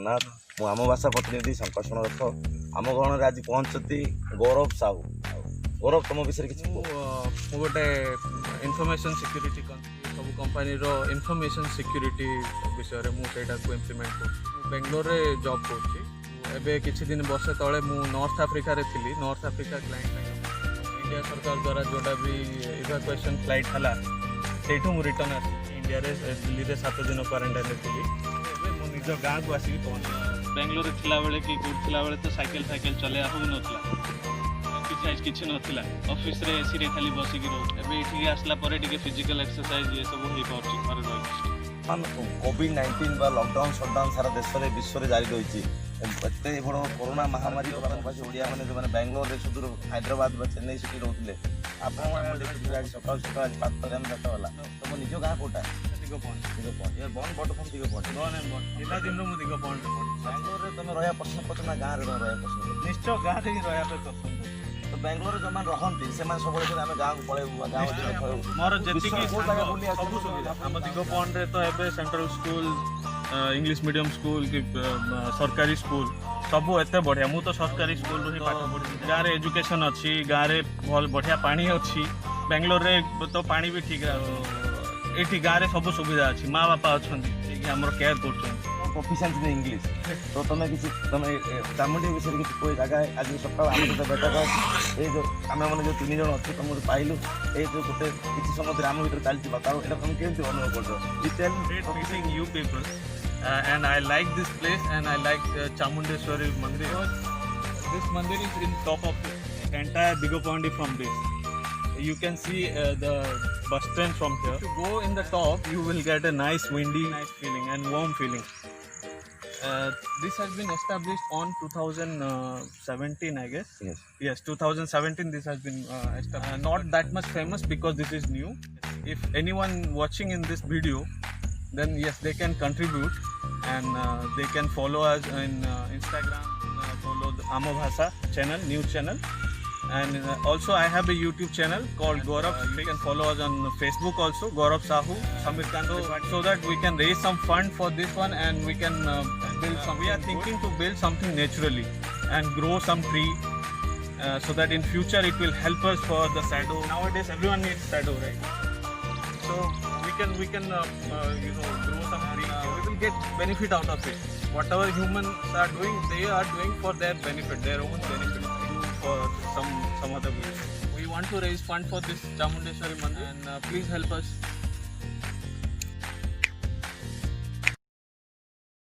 जगन्नाथ मु आम भाषा प्रतिनिधि संकर्षण रथ आम गहन आज पहुंचती गौरव साहू। गौरव तुम विषय किसी गोटे इनफॉरमेशन सिक्योरिटी सब कंपनी रो इनफॉरमेशन सिक्योरिटी विषय में मुझे इम्प्लीमेंट कर बेंगलोर रे जॉब कर किछि दिन वर्ष तले मु नॉर्थ अफ्रीका रे थिली। नॉर्थ अफ्रीका क्लाइंट इंडिया सरकार द्वारा जोटा भी इवाकुएशन फ्लाइट हला सेठू मु रिटर्न आसी इंडिया रे दिल्ली रे 7 दिन क्वारंटाइन रे थिली। मु निज गाँ को आसिक पहुँची बेंगलोर थिला बेले कि गुड थिला बेले तो साइकेल चले हो नथिला किछि नथिला ऑफिस रे एसी रे खाली बसिक रहो। एबे एठी आसला परे टिके फिजिकल एक्सरसाइज ये सब होई पाउची घरे रही। कोविड-19 बा लॉकडाउन शटडाउन सारा देश में विश्व में जारी रही एत बड़ कोरोना महामारी ओडिया मैंने जो बेंगलोर में सुदूर हैदराबाद चेन्नई सिटी रोते आप सकाल सकाल आज 5 गला तुम निज गाँ कौटा बन बट फोन दिग पिला दिन दिग बेंगलोर में तुम रहा पसंद कर ना गाँव में रहा पसंद निश्चय गाँ रे रहा पसंद। तो बेंगलोर जो रहती से सब आम गाँव को पलैबू मोर जी सब सुविधा आम दिगपहंड रे तो एबे central school English medium school कि सरकारी स्कूल सब एत बढ़िया मु तो सरकारी स्कूल ही पाठ पढ़ी गाँव में एजुकेशन अच्छी गाँव में भल बढ़िया पानी अच्छी बेंगलोर रे तो पानी भी ठीक ये गाँव में सब सुविधा अच्छी माँ बापा अच्छा आम केयर कर प्रोफिशिएंसी इन इंग्लिश तो तुम किसी तुम चामुंडी विषय किसी कोई जगह आज सकाल आम सहित बैठक ये जो आम मैंने जो 3 जन अच्छे तुम पाइलु ये जो गोटे किसी समय आम भर चलती तुम केमती अनुभव कर you people and I like this place and I like Chamundeshwari Mandir. This mandir is in top of the entire Digopondi from this. You can see the bus stand from here. If you go in the top, you will get a nice windy, nice feeling and warm feeling. This has been established on 2017, I guess. Yes, 2017 this has been established. Not that much famous because this is new. If anyone watching in this video, then yes, they can contribute and they can follow us in Instagram, follow the Amo Bhasha channel, news channel, and also I have a YouTube channel called Gaurav. You can follow us on Facebook also, Gaurav Sahu, Samir Kanto, so that we can raise some fund for this one and we can build some. We are thinking to build something naturally and grow some tree so that in future it will help us for the shadow. Nowadays everyone needs shadow, right? So we can grow some tree. We will get benefit out of it. Whatever humans are doing, they are doing for their benefit, their own benefit, for some other way. We want to raise fund for this Chamundeshwari Mandir and please help us.